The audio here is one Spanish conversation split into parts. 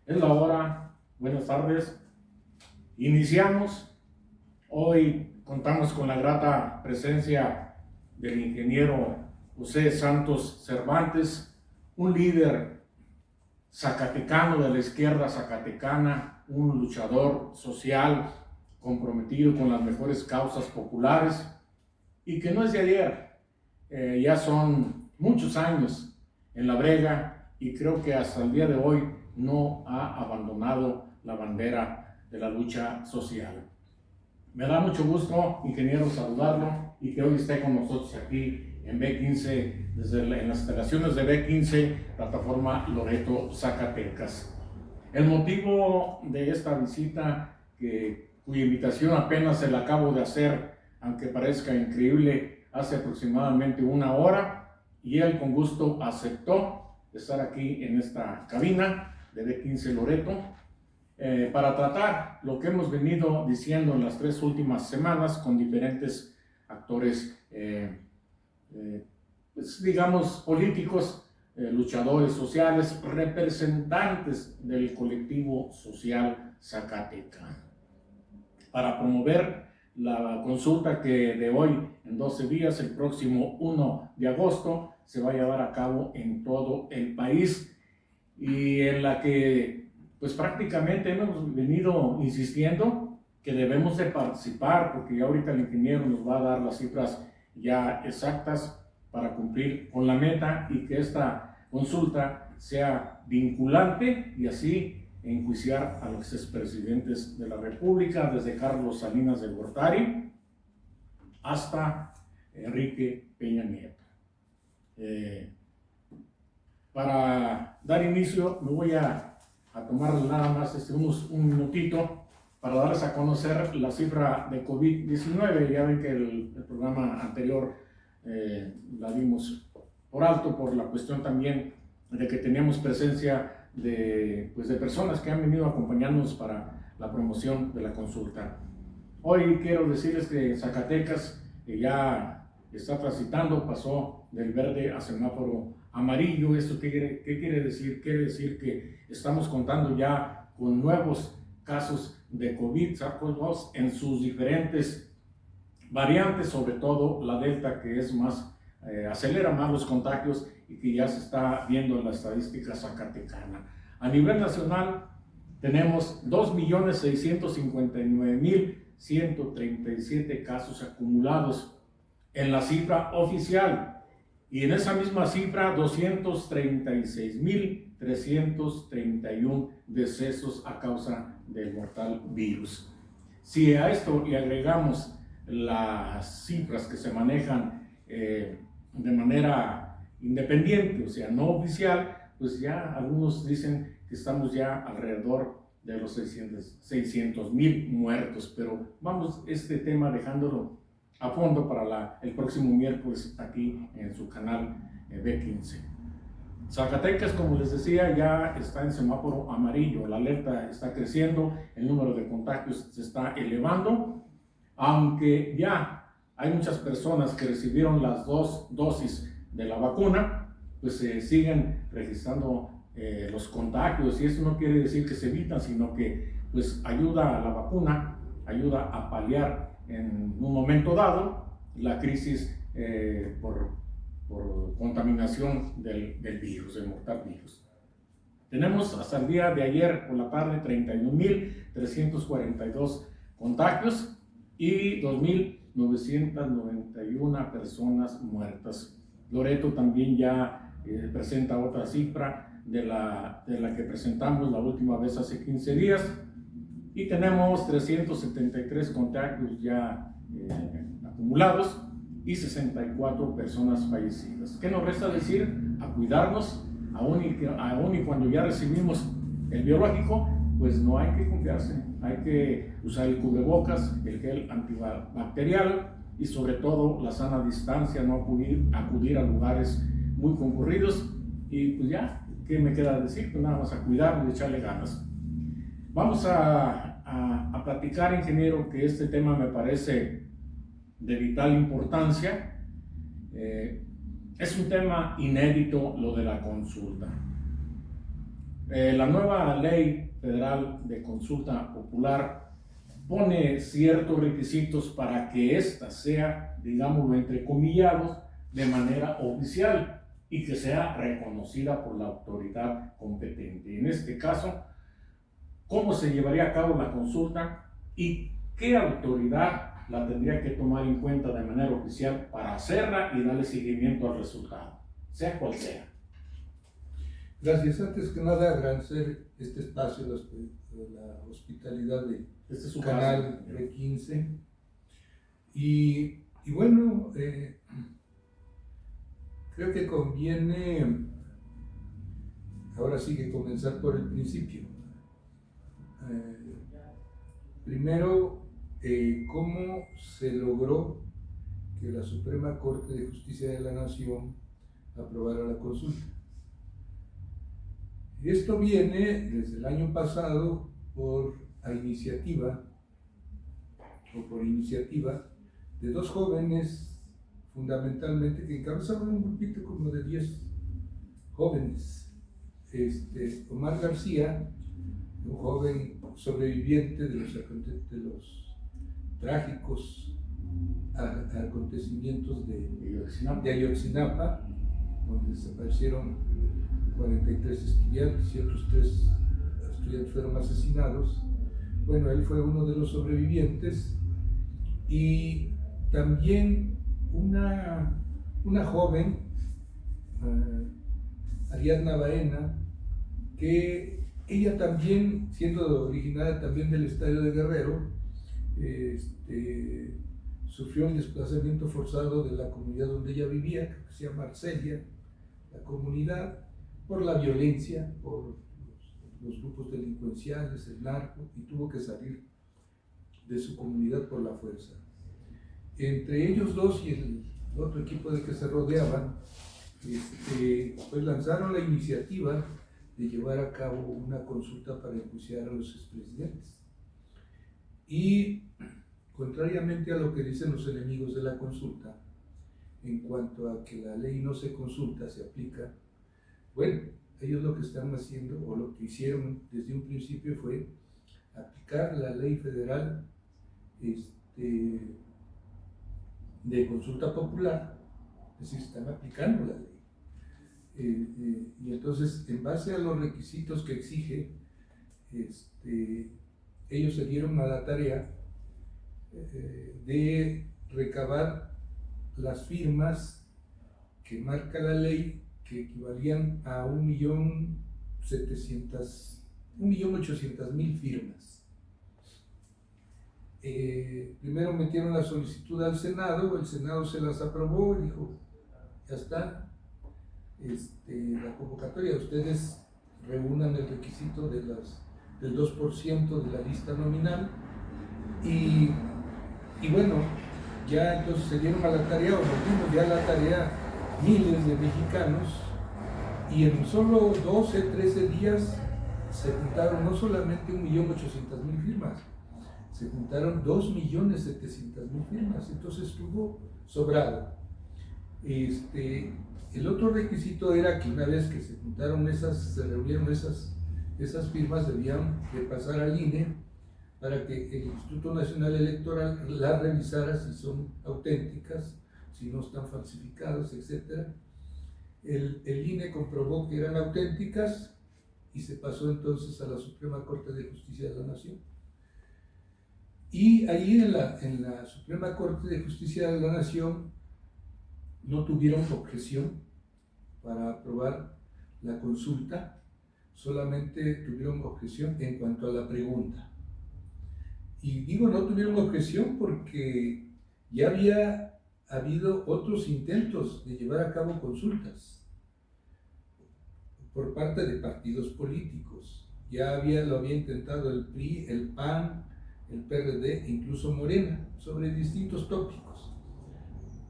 Es la hora, buenas tardes. Iniciamos. Hoy contamos con la grata presencia del ingeniero José Santos Cervantes, un líder zacatecano de la izquierda zacatecana, un luchador social comprometido con las mejores causas populares y que no es de ayer, ya son muchos años en la brega y creo que hasta el día de hoy no ha abandonado la bandera de la lucha social. Me da mucho gusto, ingeniero, saludarlo y que hoy esté con nosotros aquí en B15, en las instalaciones de B15, plataforma Loreto, Zacatecas. El motivo de esta visita, cuya invitación apenas se la acabo de hacer, aunque parezca increíble, hace aproximadamente una hora, y él con gusto aceptó estar aquí en esta cabina de B15 Loreto, para tratar lo que hemos venido diciendo en las 3 últimas semanas con diferentes actores, pues, digamos, políticos, luchadores sociales, representantes del colectivo social zacatecano, para promover la consulta que de hoy en 12 días, el próximo 1 de agosto, se va a llevar a cabo en todo el país y en la que pues prácticamente hemos venido insistiendo que debemos de participar, porque ya ahorita el ingeniero nos va a dar las cifras ya exactas para cumplir con la meta y que esta consulta sea vinculante y así enjuiciar a los expresidentes de la República, desde Carlos Salinas de Gortari hasta Enrique Peña Nieto. Para dar inicio me voy a tomar nada más un minutito para darles a conocer la cifra de COVID-19. Ya ven que el programa anterior la vimos por alto por la cuestión también de que teníamos presencia de personas que han venido acompañándonos para la promoción de la consulta. Hoy quiero decirles que Zacatecas ya está transitando, pasó del verde a semáforo amarillo. ¿Esto qué quiere decir? Quiere decir que estamos contando ya con nuevos casos de COVID-SARS-CoV-2 en sus diferentes variantes, sobre todo la Delta, que es más, acelera más los contagios y que ya se está viendo en la estadística zacatecana. A nivel nacional tenemos 2.659.137 casos acumulados en la cifra oficial, y en esa misma cifra 236.331 decesos a causa del mortal virus. Si a esto le agregamos las cifras que se manejan de manera independiente, o sea, no oficial, pues ya algunos dicen que estamos ya alrededor de los 600,000 muertos, pero vamos este tema dejándolo a fondo para el próximo miércoles aquí en su canal B15. Zacatecas, como les decía, ya está en semáforo amarillo, la alerta está creciendo, el número de contagios se está elevando, aunque ya hay muchas personas que recibieron las 2 dosis de la vacuna, pues se siguen registrando los contagios, y eso no quiere decir que se evitan, sino que pues ayuda a la vacuna, ayuda a paliar en un momento dado la crisis por contaminación del virus, del mortal virus. Tenemos hasta el día de ayer por la tarde 31.342 contagios y 2.991 personas muertas. Loreto también ya presenta otra cifra de la que presentamos la última vez hace 15 días, y tenemos 373 contagios ya acumulados y 64 personas fallecidas. ¿Qué nos resta decir? A cuidarnos, aún y cuando ya recibimos el biológico, pues no hay que confiarse, hay que usar el cubrebocas, el gel antibacterial y sobre todo la sana distancia, no acudir a lugares muy concurridos, y pues ya, ¿qué me queda decir? Pues nada más a cuidarnos y echarle ganas. Vamos a platicar, ingeniero, que este tema me parece de vital importancia. Es un tema inédito lo de la consulta. La nueva ley federal de consulta popular pone ciertos requisitos para que ésta sea, digámoslo, entrecomillados, de manera oficial y que sea reconocida por la autoridad competente. En este caso, ¿cómo se llevaría a cabo la consulta y qué autoridad la tendría que tomar en cuenta de manera oficial para hacerla y darle seguimiento al resultado, sea cual sea? Gracias. Antes que nada, agradecer este espacio de la hospitalidad de Este es su Canal caso. B15. Y bueno, creo que conviene, ahora sí que comenzar por el principio. Primero, cómo se logró que la Suprema Corte de Justicia de la Nación aprobara la consulta. Esto viene desde el año pasado por iniciativa de dos jóvenes, fundamentalmente, que encabezaban un grupito como de 10 jóvenes. Omar García, un joven sobreviviente de los trágicos acontecimientos de Ayotzinapa, donde desaparecieron 43 estudiantes y otros 3 estudiantes fueron asesinados. Bueno, él fue uno de los sobrevivientes, y también una joven, Ariadna Baena, que ella también, siendo originaria también del estado de Guerrero, sufrió un desplazamiento forzado de la comunidad donde ella vivía, que se llama Arcelia, la comunidad, por la violencia, por los grupos delincuenciales, el narco, y tuvo que salir de su comunidad por la fuerza. Entre ellos dos y el otro equipo de que se rodeaban, pues lanzaron la iniciativa de llevar a cabo una consulta para enjuiciar a los expresidentes. Y contrariamente a lo que dicen los enemigos de la consulta, en cuanto a que la ley no se consulta, se aplica, bueno, ellos lo que están haciendo, o lo que hicieron desde un principio, fue aplicar la ley federal de consulta popular, es decir, están aplicando la ley. Y entonces, en base a los requisitos que exige, ellos se dieron a la tarea de recabar las firmas que marca la ley, que equivalían a 1.800.000 firmas. Primero metieron la solicitud al Senado, el Senado se las aprobó y dijo, ya está, la convocatoria, ustedes reúnan el requisito del 2% de la lista nominal, y bueno, ya entonces se dieron a la tarea, o nos dimos ya a la tarea miles de mexicanos, y en solo 12, 13 días se juntaron no solamente 1.800.000 firmas, se juntaron 2.700.000 firmas, entonces estuvo sobrado. El otro requisito era que una vez que se reunieron esas firmas, debían de pasar al INE para que el Instituto Nacional Electoral las revisara si son auténticas, si no están falsificadas, etc. El INE comprobó que eran auténticas y se pasó entonces a la Suprema Corte de Justicia de la Nación. Y ahí en la Suprema Corte de Justicia de la Nación no tuvieron objeción para aprobar la consulta, solamente tuvieron objeción en cuanto a la pregunta. Y digo no tuvieron objeción porque ya había habido otros intentos de llevar a cabo consultas por parte de partidos políticos. Ya lo había intentado el PRI, el PAN, el PRD, incluso Morena, sobre distintos tópicos.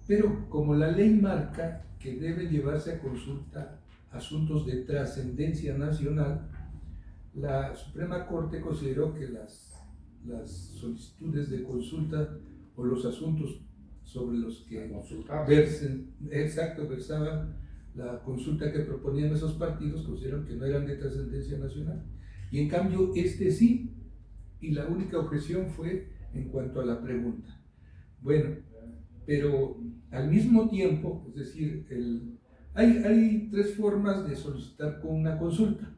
Pero como la ley marca que deben llevarse a consulta asuntos de trascendencia nacional, la Suprema Corte consideró que las solicitudes de consulta o los asuntos sobre los que versaban la consulta que proponían esos partidos consideraron que no eran de trascendencia nacional. Y en cambio sí, y la única objeción fue en cuanto a la pregunta. Bueno, pero al mismo tiempo, es decir, hay tres formas de solicitar con una consulta.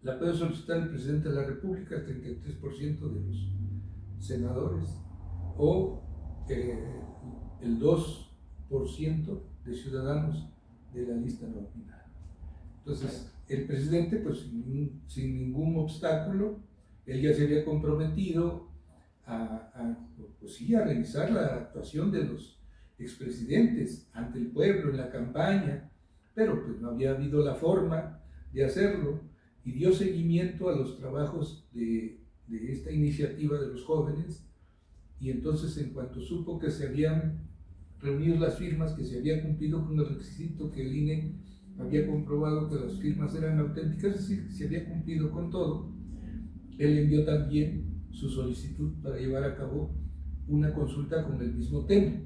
La puede solicitar el presidente de la República, el 33% de los senadores, o el 2% de ciudadanos de la lista nominal. Entonces, el presidente, pues sin ningún obstáculo, él ya se había comprometido pues sí, a revisar la actuación de los expresidentes ante el pueblo en la campaña, pero pues no había habido la forma de hacerlo, y dio seguimiento a los trabajos de esta iniciativa de los jóvenes, y entonces en cuanto supo que se habían reunido las firmas, que se había cumplido con el requisito, que el INE había comprobado que las firmas eran auténticas, es decir, se había cumplido con todo, él envió también su solicitud para llevar a cabo una consulta con el mismo tema.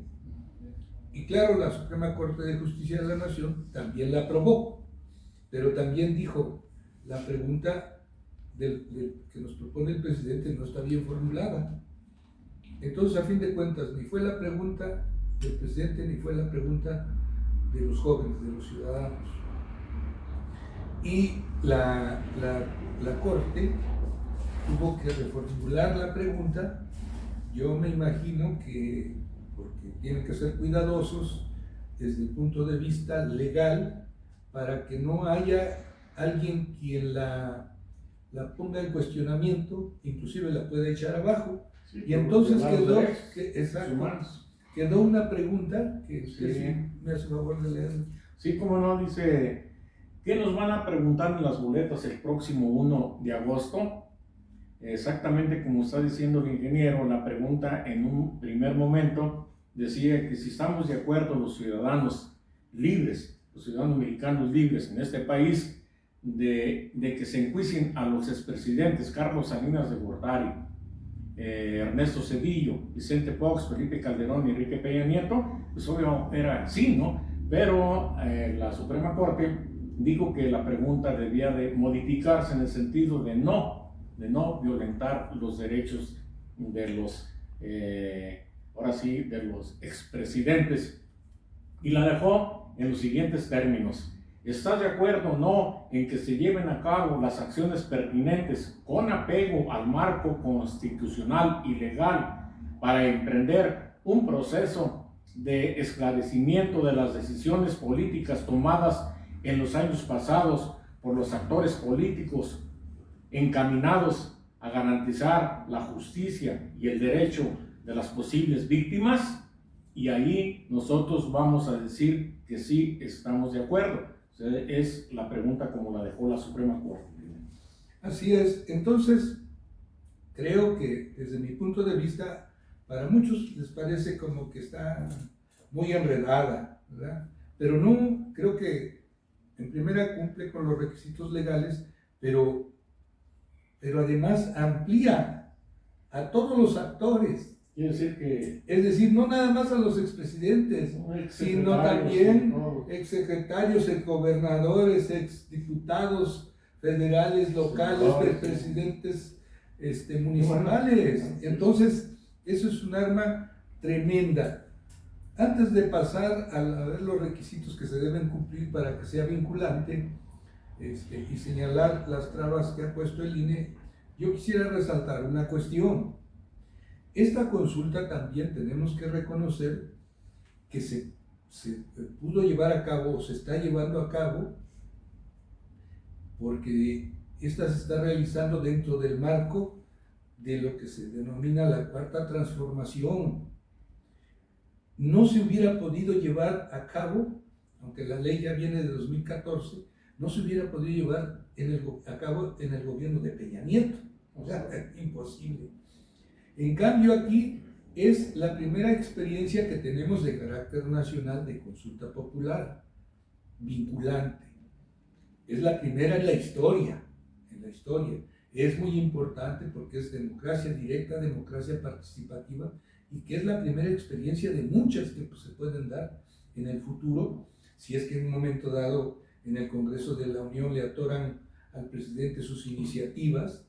Y claro, la Suprema Corte de Justicia de la Nación también la aprobó, pero también dijo, la pregunta que nos propone el presidente no está bien formulada. Entonces, a fin de cuentas, ni fue la pregunta del presidente, ni fue la pregunta de los jóvenes, de los ciudadanos. Y la Corte tuvo que reformular la pregunta. Yo me imagino que, porque tienen que ser cuidadosos desde el punto de vista legal, para que no haya alguien quien la ponga en cuestionamiento, inclusive la pueda echar abajo. Sí, y entonces quedó una pregunta que usted me hace favor de leer. Sí, como no, dice, ¿qué nos van a preguntar en las boletas el próximo 1 de agosto? Exactamente como está diciendo el ingeniero, la pregunta en un primer momento decía que si estamos de acuerdo los ciudadanos libres, los ciudadanos mexicanos libres en este país, de que se enjuicien a los expresidentes Carlos Salinas de Gortari, Ernesto Zedillo, Vicente Fox, Felipe Calderón y Enrique Peña Nieto, pues obvio era sí, ¿no? Pero la Suprema Corte dijo que la pregunta debía de modificarse en el sentido de no violentar los derechos de los, ahora sí, de los expresidentes, y la dejó en los siguientes términos. ¿Estás de acuerdo o no en que se lleven a cabo las acciones pertinentes con apego al marco constitucional y legal para emprender un proceso de esclarecimiento de las decisiones políticas tomadas en los años pasados por los actores políticos encaminados a garantizar la justicia y el derecho de las posibles víctimas? Y ahí nosotros vamos a decir que sí estamos de acuerdo. Es la pregunta como la dejó la Suprema Corte. Así es. Entonces, creo que desde mi punto de vista, para muchos les parece como que está muy enredada, ¿verdad? Pero no, creo que en primera cumple con los requisitos legales, pero además amplía a todos los actores. Quiere decir que... Es decir, no nada más a los expresidentes, sino también exsecretarios, exgobernadores, exdiputados federales, locales, presidentes municipales. Entonces, eso es un arma tremenda. Antes de pasar a ver los requisitos que se deben cumplir para que sea vinculante y señalar las trabas que ha puesto el INE, yo quisiera resaltar una cuestión. Esta consulta también tenemos que reconocer que se pudo llevar a cabo, o se está llevando a cabo, porque esta se está realizando dentro del marco de lo que se denomina la Cuarta Transformación. No se hubiera podido llevar a cabo, aunque la ley ya viene de 2014, no se hubiera podido llevar a cabo en el gobierno de Peña Nieto. O sea, imposible. En cambio, aquí es la primera experiencia que tenemos de carácter nacional de consulta popular, vinculante. Es la primera en la historia. Es muy importante porque es democracia directa, democracia participativa, y que es la primera experiencia de muchas que se pueden dar en el futuro si es que en un momento dado en el Congreso de la Unión le atoran al presidente sus iniciativas,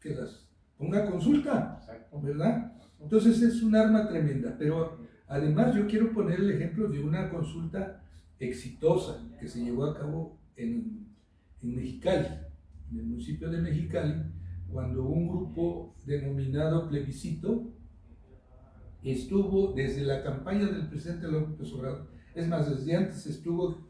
que las ponga a consulta, ¿verdad? Entonces es un arma tremenda, pero además yo quiero poner el ejemplo de una consulta exitosa que se llevó a cabo en Mexicali, en el municipio de Mexicali, cuando un grupo denominado Plebiscito estuvo desde la campaña del presidente López Obrador, es más, desde antes estuvo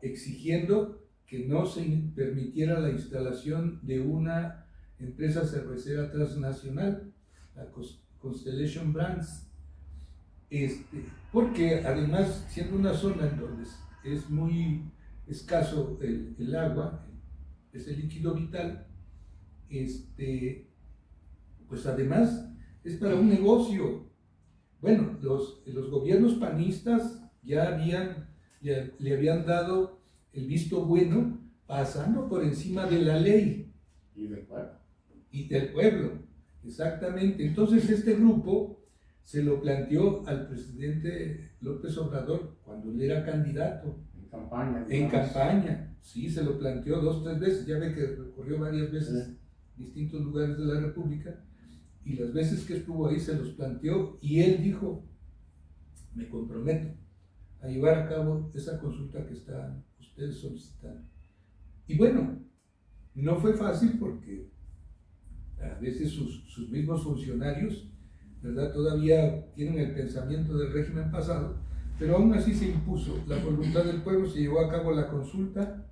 exigiendo que no se permitiera la instalación de una empresa cervecera transnacional, la Constellation Brands, porque además, siendo una zona en donde es muy escaso el agua, es el líquido vital, pues además es para un negocio. Bueno, los gobiernos panistas ya le habían dado el visto bueno, pasando por encima de la ley. Y del pueblo. Y del pueblo, exactamente. Entonces este grupo se lo planteó al presidente López Obrador cuando él era candidato. En campaña. En campaña, sí, se lo planteó 2 o 3 veces. Ya ve que recorrió varias veces distintos lugares de la República, y las veces que estuvo ahí se los planteó, y él dijo: me comprometo a llevar a cabo esa consulta que están ustedes solicitando. Y bueno, no fue fácil porque a veces sus mismos funcionarios, ¿verdad?, todavía tienen el pensamiento del régimen pasado, pero aún así se impuso la voluntad del pueblo, se llevó a cabo la consulta,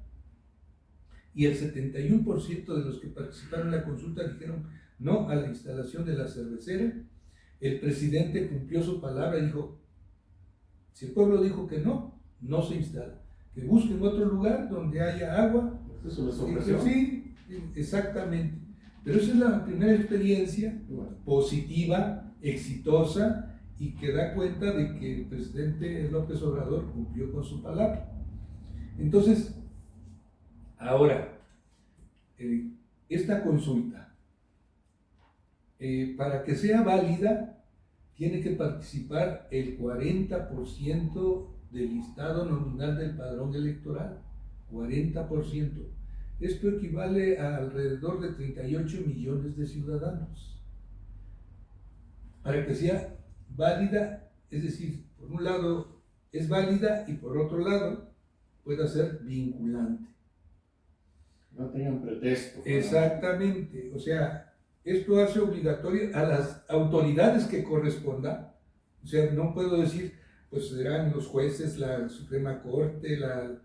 y el 71% de los que participaron en la consulta dijeron no a la instalación de la cervecera. El presidente cumplió su palabra y dijo: si el pueblo dijo que no, no se instala, que busquen otro lugar donde haya agua. Eso les ofreció. Sí, exactamente. Pero esa es la primera experiencia positiva, exitosa, y que da cuenta de que el presidente López Obrador cumplió con su palabra. Entonces, ahora, esta consulta, para que sea válida, tiene que participar el 40% del listado nominal del padrón electoral, 40%. Esto equivale a alrededor de 38 millones de ciudadanos. Para que sea válida, es decir, por un lado es válida y por otro lado pueda ser vinculante. No tengan pretexto. Exactamente, o sea, esto hace obligatorio a las autoridades que corresponda. O sea, no puedo decir, pues serán los jueces, la Suprema Corte, el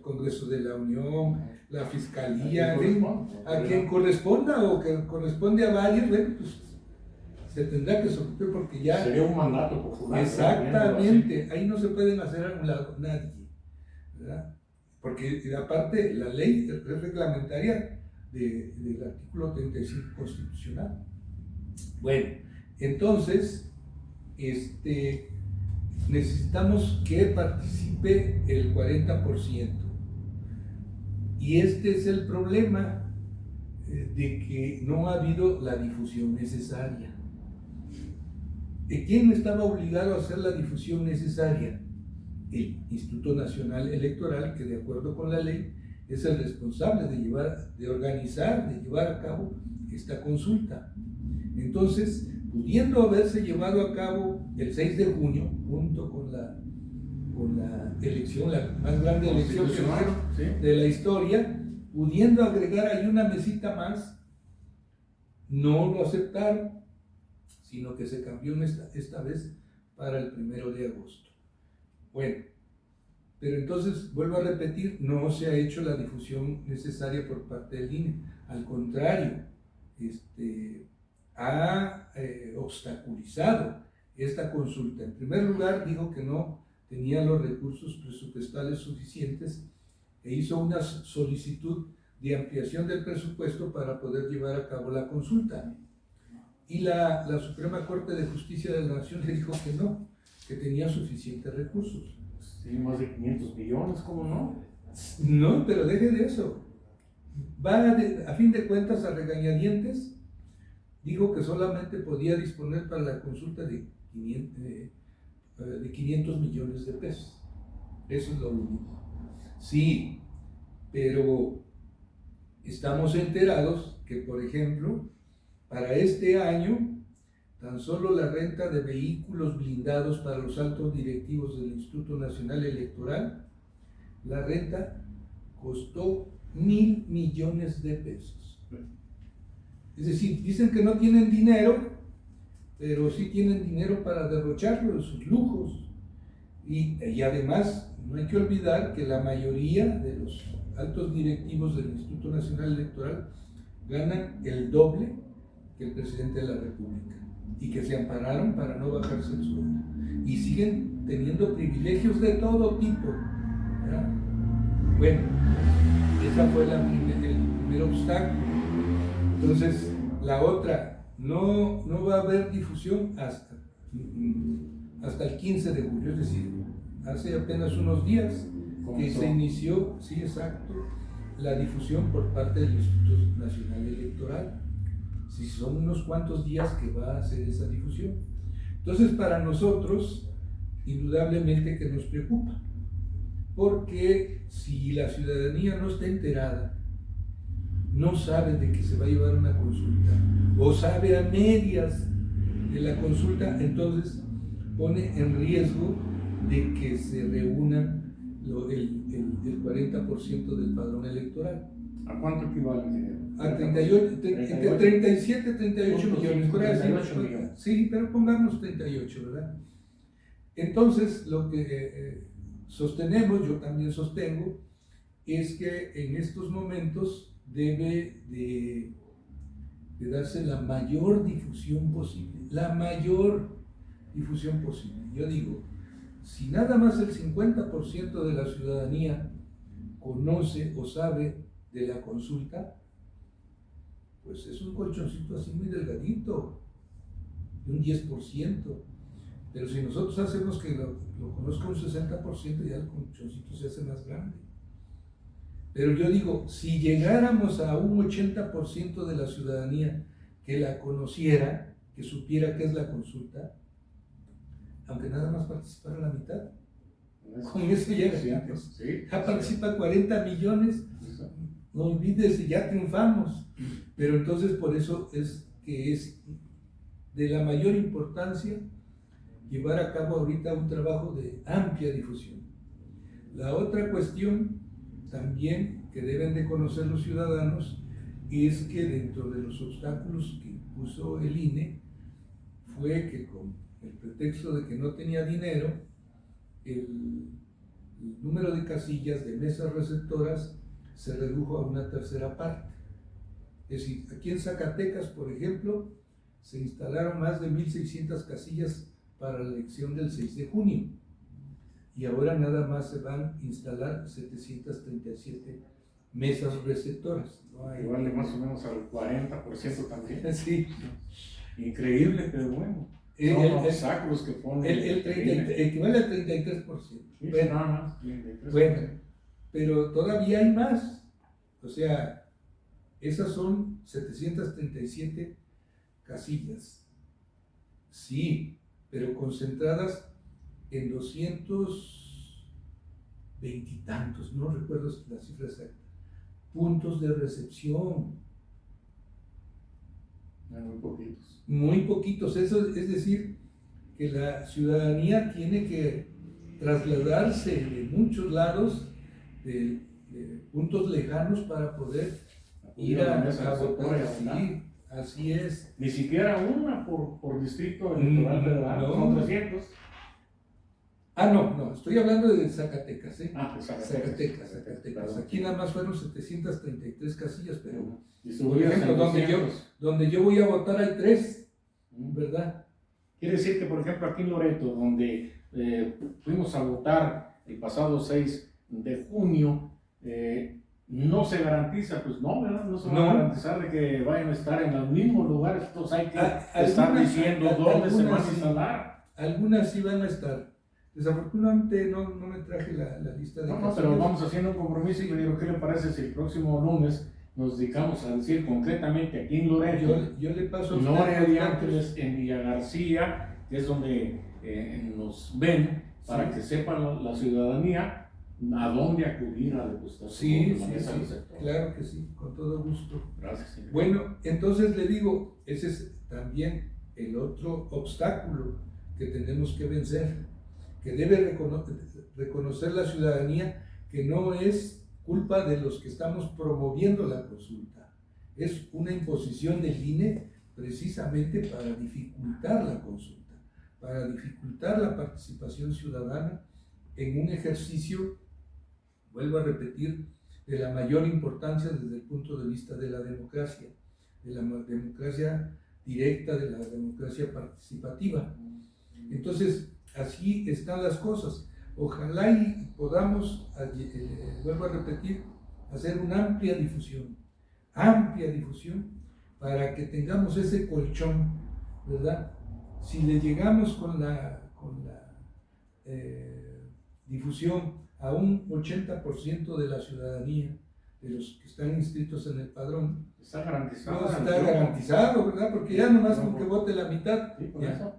Congreso de la Unión, la Fiscalía, a quien corresponda o que corresponde a varios, bueno, pues se tendrá que someter porque ya... Sería un mandato popular. Exactamente, ahí no se pueden hacer a un lado nadie, ¿verdad? Porque aparte la ley es reglamentaria del artículo 35 constitucional. Bueno, entonces, necesitamos que participe el 40%. Y este es el problema de que no ha habido la difusión necesaria. ¿Quién estaba obligado a hacer la difusión necesaria? El Instituto Nacional Electoral, que de acuerdo con la ley es el responsable de organizar, de llevar a cabo esta consulta. Entonces, pudiendo haberse llevado a cabo el 6 de junio, junto con la elección, la más grande elección de la historia, pudiendo agregar ahí una mesita más, no lo aceptaron, sino que se cambió esta vez para el 1 de agosto. Bueno, pero entonces, vuelvo a repetir, no se ha hecho la difusión necesaria por parte del INE. Al contrario, ha obstaculizado esta consulta. En primer lugar, dijo que no tenía los recursos presupuestales suficientes e hizo una solicitud de ampliación del presupuesto para poder llevar a cabo la consulta. Y la Suprema Corte de Justicia de la Nación le dijo que no, que tenía suficientes recursos. Sí, más de 500 millones, ¿cómo no? No, pero deje de eso. A fin de cuentas, a regañadientes, dijo que solamente podía disponer para la consulta de 500 millones de pesos. Eso es lo único. Sí, pero estamos enterados que, por ejemplo, para este año, tan solo la renta de vehículos blindados para los altos directivos del Instituto Nacional Electoral, la renta costó 1,000 millones de pesos. Es decir, dicen que no tienen dinero, pero sí tienen dinero para derrocharlo en sus lujos. Y además, no hay que olvidar que la mayoría de los altos directivos del Instituto Nacional Electoral ganan el doble que el presidente de la República y que se ampararon para no bajarse el sueldo y siguen teniendo privilegios de todo tipo, ¿verdad? Bueno, esa fue el primer obstáculo. Entonces, la otra, no va a haber difusión hasta el 15 de julio, es decir, hace apenas unos días que se inició, sí, exacto, la difusión por parte del Instituto Nacional Electoral. Sí, son unos cuantos días que va a hacer esa difusión. Entonces, para nosotros, indudablemente que nos preocupa, porque si la ciudadanía no está enterada, no sabe de que se va a llevar una consulta, o sabe a medias de la consulta, entonces pone en riesgo de que se reúnan el 40% del padrón electoral. ¿A cuánto equivale el dinero? A 38, entre 37 y 38 millones. 38 millones. Sí, pero pongamos 38, ¿verdad? Entonces, lo que sostenemos, yo también sostengo, es que en estos momentos debe de darse la mayor difusión posible. La mayor difusión posible. Yo digo, si nada más el 50% de la ciudadanía conoce o sabe de la consulta, pues es un colchoncito así muy delgadito, de un 10%. Pero si nosotros hacemos que lo conozca un 60%, ya el colchoncito se hace más grande. Pero yo digo, si llegáramos a un 80% de la ciudadanía que la conociera, que supiera qué es la consulta, aunque nada más participara la mitad, con eso ya ganamos. Ya participa 40 millones, no olvides, ya triunfamos. Pero entonces por eso es que es de la mayor importancia llevar a cabo ahorita un trabajo de amplia difusión. La otra cuestión también que deben de conocer los ciudadanos es que dentro de los obstáculos que puso el INE fue que con el pretexto de que no tenía dinero, el número de casillas de mesas receptoras se redujo a una tercera parte. Es decir, aquí en Zacatecas, por ejemplo, se instalaron más de 1,600 casillas para la elección del 6 de junio y ahora nada más se van a instalar 737 mesas receptoras. Igual más o menos al 40% también. Sí. Increíble, pero bueno. Son obstáculos que ponen. Equivale al 33%. Sí, bueno, nada más. 33%. Bueno, pero todavía hay más. O sea, esas son 737 casillas. Sí, pero concentradas en 220 y tantos, no recuerdo la cifra exacta, puntos de recepción. Muy poquitos. Muy poquitos, eso es decir, que la ciudadanía tiene que trasladarse de muchos lados, de puntos lejanos para poder ir a votar. Sí, así es. Ni siquiera una por distrito electoral federal, no. Son 300. No, estoy hablando de Zacatecas, ¿eh? Pues Zacatecas. Aquí nada más fueron 733 casillas, pero por ejemplo, donde yo voy a votar hay 3, ¿verdad? Quiere decir que, por ejemplo, aquí en Loreto, donde fuimos a votar el pasado 6 de junio, no se garantiza, pues no, ¿verdad? No se va a garantizar de que vayan a estar en los mismos lugares, entonces hay que estar diciendo dónde se van a instalar. Algunas sí van a estar. Desafortunadamente no me traje la lista de casillas. Pero vamos haciendo un compromiso y digo, ¿qué le parece si el próximo lunes nos dedicamos a decir concretamente aquí en Loreto, yo le paso Noria de Ángeles, en Villa García, que es donde nos ven, para que sepa la ciudadanía a dónde acudir a depositar su Sí, voto en la mesa del sí, sector. claro que sí, con todo gusto. Gracias, señor. Bueno, entonces le digo, ese es también el otro obstáculo que tenemos que vencer, que debe reconocer la ciudadanía que no es culpa de los que estamos promoviendo la consulta, es una imposición del INE precisamente para dificultar la consulta, para dificultar la participación ciudadana en un ejercicio, vuelvo a repetir, de la mayor importancia desde el punto de vista de la democracia directa, de la democracia participativa. Entonces, así están las cosas. Ojalá y podamos, vuelvo a repetir, hacer una amplia difusión, para que tengamos ese colchón, ¿verdad? Si le llegamos con la difusión a un 80% de la ciudadanía, de los que están inscritos en el padrón, está garantizado. no está garantizado, ¿verdad? Porque ya nomás con que vote la mitad. Sí, por eso.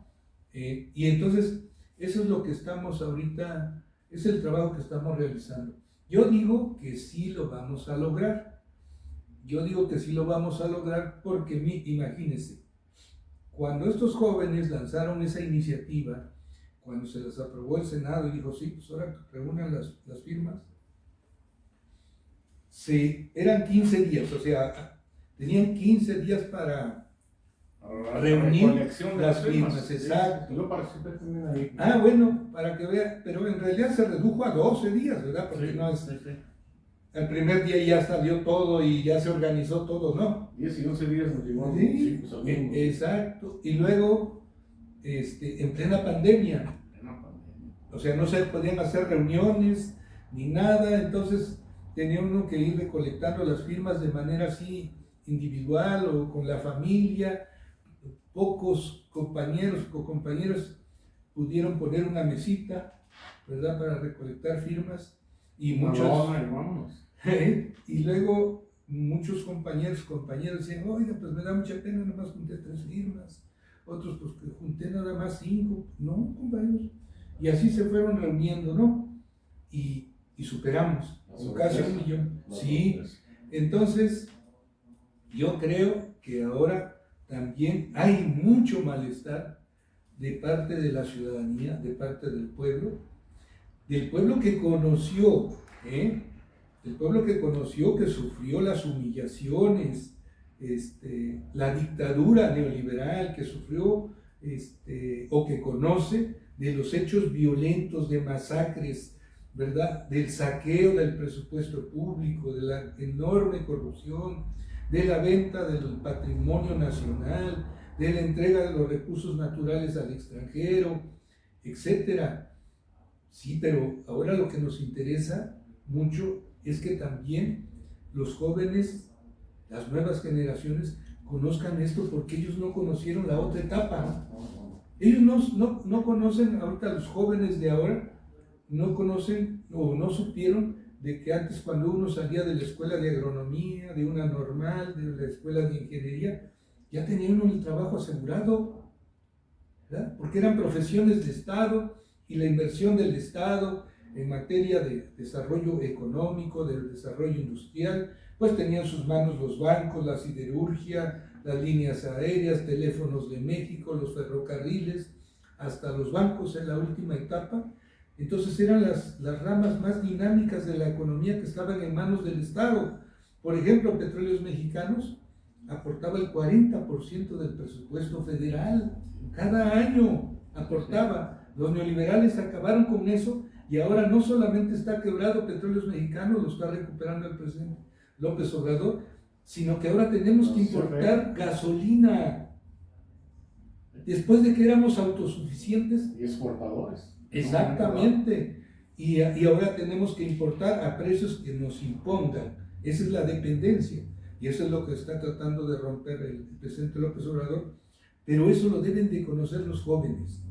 Y entonces, eso es lo que estamos ahorita, es el trabajo que estamos realizando. Yo digo que sí lo vamos a lograr. Porque, imagínense, cuando estos jóvenes lanzaron esa iniciativa, cuando se les aprobó el Senado y dijo, sí, pues ahora reúnan las firmas, eran 15 días, o sea, tenían 15 días para reunir las firmas, exacto. Yo participé también ahí. Bueno, para que vean, pero en realidad se redujo a 12 días, ¿verdad? Porque no es... El primer día ya salió todo y ya se organizó todo, ¿no? 10 y 11 días nos llevamos. Sí, exacto. Y luego, en plena pandemia, o sea, no se podían hacer reuniones ni nada, entonces tenía uno que ir recolectando las firmas de manera así individual o con la familia. Pocos compañeros o compañeras pudieron poner una mesita, ¿verdad?, para recolectar firmas, y y luego muchos compañeras decían, oiga, pues me da mucha pena, nomás junté 3 firmas, otros pues que junté nada más 5, no, compañeros, y así se fueron reuniendo, ¿no? Y superamos, casi 1 millón, sí. Entonces, yo creo que ahora también hay mucho malestar de parte de la ciudadanía, de parte del pueblo que conoció, que sufrió las humillaciones, la dictadura neoliberal, que sufrió o que conoce de los hechos violentos, de masacres, ¿verdad?, del saqueo del presupuesto público, de la enorme corrupción, de la venta del patrimonio nacional, de la entrega de los recursos naturales al extranjero, etcétera. Sí, pero ahora lo que nos interesa mucho es que también los jóvenes, las nuevas generaciones, conozcan esto, porque ellos no conocieron la otra etapa. Ellos no conocen, ahorita los jóvenes de ahora, no conocen o no supieron de que antes, cuando uno salía de la escuela de agronomía, de una normal, de la escuela de ingeniería, ya tenía uno el trabajo asegurado, ¿verdad? Porque eran profesiones de Estado, y la inversión del Estado en materia de desarrollo económico, del desarrollo industrial, pues tenía en sus manos los bancos, la siderurgia, las líneas aéreas, Teléfonos de México, los ferrocarriles, hasta los bancos en la última etapa. Entonces eran las ramas más dinámicas de la economía que estaban en manos del Estado. Por ejemplo, Petróleos Mexicanos aportaba el 40% del presupuesto federal, cada año aportaba. Los neoliberales acabaron con eso, y ahora no solamente está quebrado Petróleos Mexicanos, lo está recuperando el presidente López Obrador, sino que ahora tenemos que importar gasolina, después de que éramos autosuficientes. Y exportadores. Exactamente. Y ahora tenemos que importar a precios que nos impongan. Esa es la dependencia, y eso es lo que está tratando de romper el presidente López Obrador. Pero eso lo deben de conocer los jóvenes.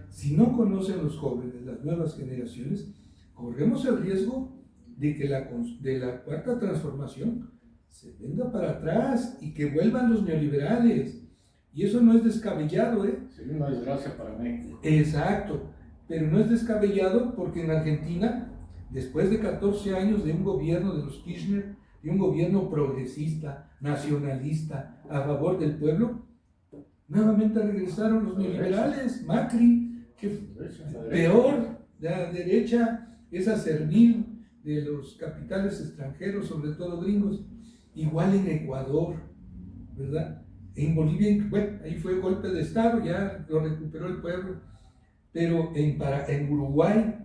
Si no conocen los jóvenes, las nuevas generaciones, corremos el riesgo de que de la cuarta transformación se venga para atrás y que vuelvan los neoliberales. Y eso no es descabellado, ¿eh? Sería una desgracia para México. Exacto. pero no es descabellado porque en Argentina, después de 14 años de un gobierno de los Kirchner, de un gobierno progresista, nacionalista, a favor del pueblo, nuevamente regresaron los neoliberales, Macri, que peor, la derecha, esa servil de los capitales extranjeros, sobre todo gringos, igual en Ecuador, ¿verdad? En Bolivia, bueno, ahí fue golpe de Estado, ya lo recuperó el pueblo, pero en Uruguay,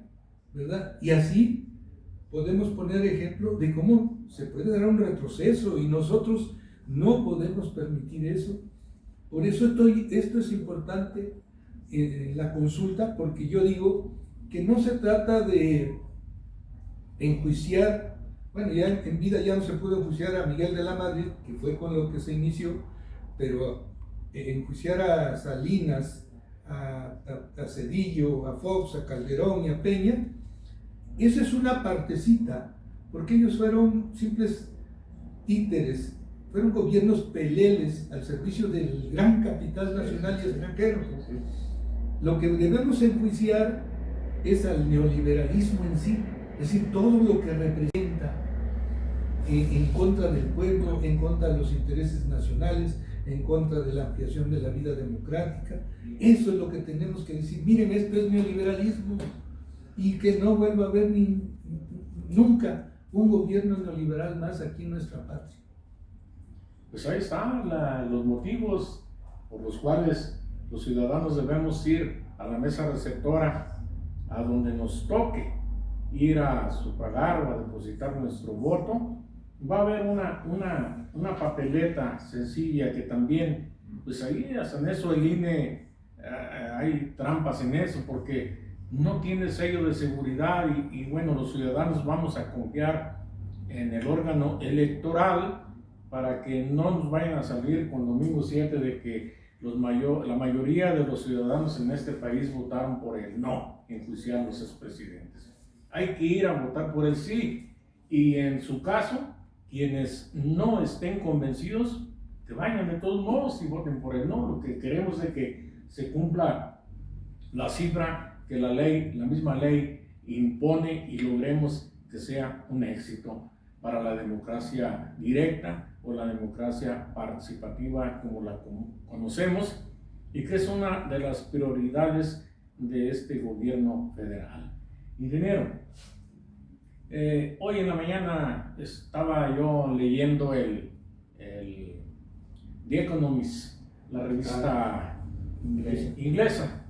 ¿verdad? Y así podemos poner ejemplo de cómo se puede dar un retroceso y nosotros no podemos permitir eso. Por eso esto es importante en la consulta, porque yo digo que no se trata de enjuiciar, bueno, ya en vida ya no se pudo enjuiciar a Miguel de la Madrid, que fue con lo que se inició, pero enjuiciar a Salinas, a Zedillo, a Fox, a Calderón y a Peña, esa es una partecita, porque ellos fueron simples títeres, fueron gobiernos peleles al servicio del gran capital nacional y extranjero. Lo que debemos enjuiciar es al neoliberalismo en sí, es decir, todo lo que representa en contra del pueblo, en contra de los intereses nacionales, en contra de la ampliación de la vida democrática. Eso es lo que tenemos que decir. Miren, esto es neoliberalismo, y que no vuelva a haber nunca un gobierno neoliberal más aquí en nuestra patria. Pues ahí están los motivos por los cuales los ciudadanos debemos ir a la mesa receptora, a donde nos toque ir a sufragar o a depositar nuestro voto. Va a haber una papeleta sencilla que también, pues ahí hasta en eso el INE, hay trampas en eso, porque no tiene sello de seguridad y bueno, los ciudadanos vamos a confiar en el órgano electoral para que no nos vayan a salir con domingo 7 de que la mayoría de los ciudadanos en este país votaron por el no, enjuiciar a los expresidentes. Hay que ir a votar por el sí, y en su caso, quienes no estén convencidos, que vayan de todos modos y voten por el no. Lo que queremos es que se cumpla la cifra que la misma ley impone, y logremos que sea un éxito para la democracia directa o la democracia participativa como la conocemos, y que es una de las prioridades de este gobierno federal. Ingeniero, hoy en la mañana estaba yo leyendo The Economist, la revista inglesa,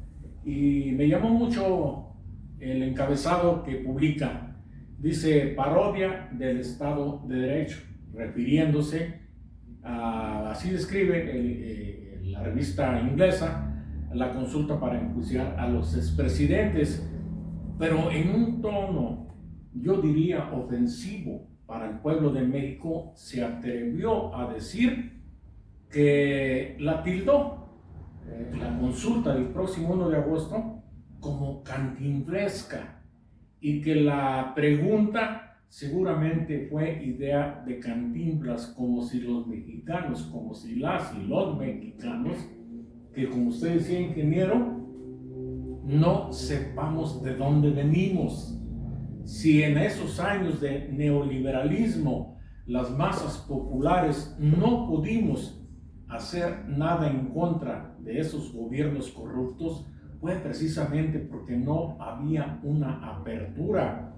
y me llamó mucho el encabezado que publica. Dice: parodia del Estado de Derecho, refiriéndose a, así describe la revista inglesa, la consulta para enjuiciar a los expresidentes, pero en un tono, yo diría, ofensivo para el pueblo de México. Se atrevió a decir que la tildó la consulta del próximo 1 de agosto como cantinflesca, y que la pregunta seguramente fue idea de Cantinflas, como si los mexicanos, como si las y los mexicanos, que como usted decía, ingeniero, no sepamos de dónde venimos. Si en esos años de neoliberalismo las masas populares no pudimos hacer nada en contra de esos gobiernos corruptos, fue precisamente porque no había una apertura.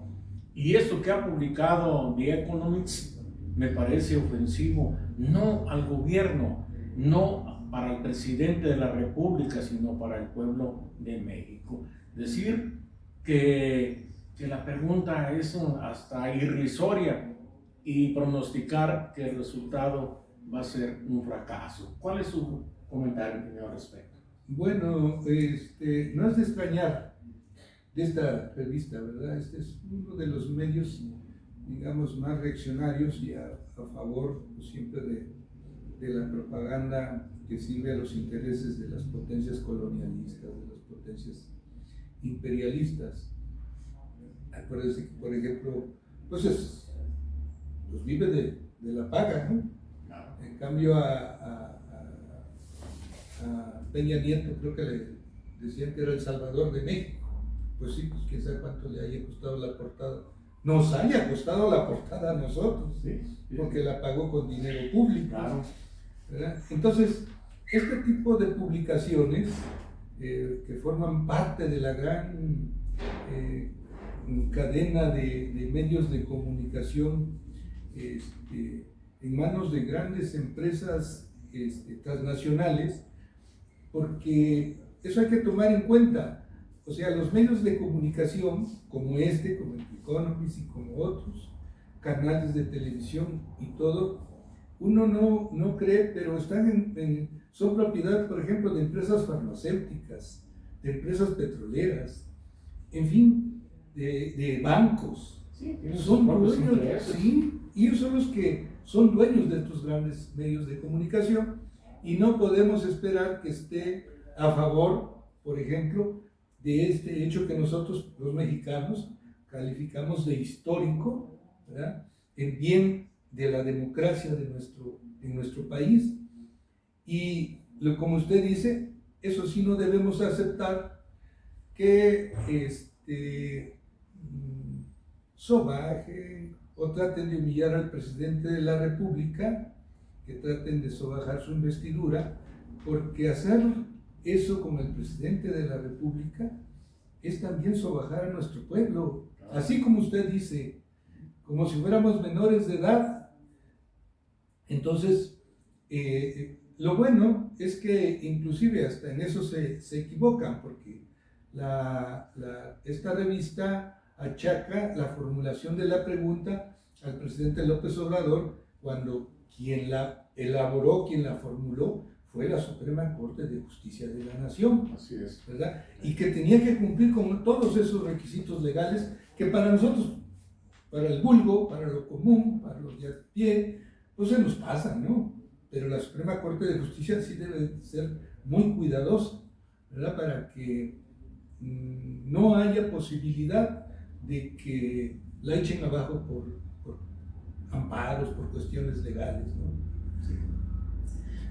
Y esto que ha publicado The Economist me parece ofensivo, no al gobierno, no para el presidente de la República, sino para el pueblo de México. Decir que la pregunta es hasta irrisoria y pronosticar que el resultado va a ser un fracaso. ¿Cuál es su comentario al respecto? Bueno, no es de extrañar de esta revista, ¿verdad? Este es uno de los medios, digamos, más reaccionarios y a favor siempre de la propaganda que sirve a los intereses de las potencias colonialistas, de las potencias imperialistas. Acuérdense que, por ejemplo, pues vive de la paga, ¿no? En cambio a Peña Nieto creo que le decían que era el Salvador de México, pues sí, pues quién sabe cuánto le haya costado la portada. Nos haya costado la portada a nosotros, Sí, porque la pagó con dinero público. claro. ¿Verdad? Entonces, este tipo de publicaciones que forman parte de la gran cadena de medios de comunicación en manos de grandes empresas transnacionales, porque eso hay que tomar en cuenta. O sea, los medios de comunicación como como el Economist y como otros, canales de televisión y todo, uno no cree, pero son propiedad, por ejemplo, de empresas farmacéuticas, de empresas petroleras, en fin, de bancos. Sí, Son dueños, sí, ellos son los que son dueños de estos grandes medios de comunicación y no podemos esperar que esté a favor, por ejemplo, de este hecho que nosotros los mexicanos calificamos de histórico, ¿verdad?, en bien de la democracia en nuestro país. Y como usted dice, eso sí no debemos aceptar que sobajen o traten de humillar al presidente de la República, que traten de sobajar su investidura, porque hacer eso con el presidente de la República es también sobajar a nuestro pueblo, así como usted dice, como si fuéramos menores de edad. Entonces, lo bueno es que inclusive hasta en eso se equivocan, porque esta revista achaca la formulación de la pregunta al presidente López Obrador, cuando quien la elaboró, quien la formuló, fue la Suprema Corte de Justicia de la Nación. Así es. ¿Verdad? Y que tenía que cumplir con todos esos requisitos legales que para nosotros, para el vulgo, para lo común, para los de a pie, pues se nos pasan, ¿no? Pero la Suprema Corte de Justicia sí debe ser muy cuidadosa, ¿verdad? Para que no haya posibilidad de que la echen abajo por amparos, por cuestiones legales, ¿no?